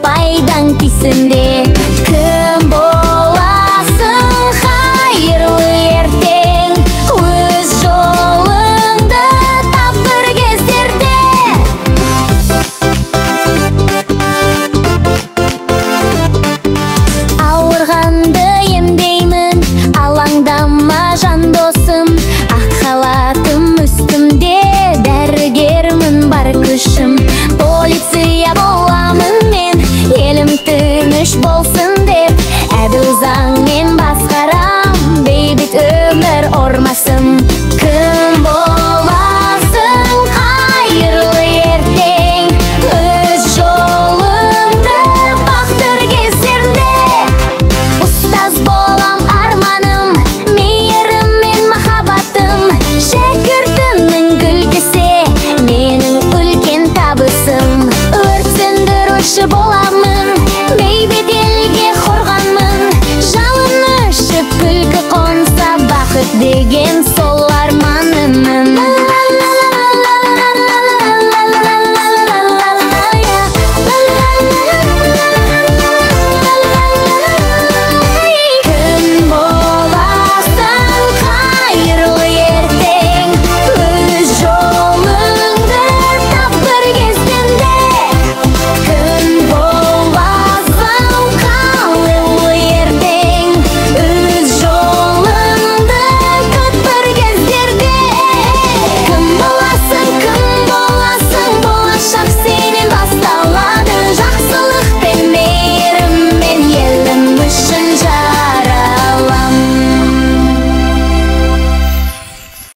пайдаң тисінде. Кім боласың хайырлы ертең, өз жолыңды тап бір кездерде. Ауырғанды емдеймін, алаңдама жан досым. Ақ халатым үстімде, дәрігермін бар күшім. Полиция боламын мен, елім тыныш болсын деп. Әділ заңмен басқарам, бейбіт өмір ормасын. Кім боласың хайырлы ертең, өз жолыңды бақтыр кездерде. Ұстаз болам арманым, мейірім мен махаббатым. Шәкіртімнің күлкісі менің үлкен табысым. Өрт сөндіруші боламын, бейбіт елге қорғанмын. Жалын өшіп күлкі қонса, бақыт деген сол арманымын.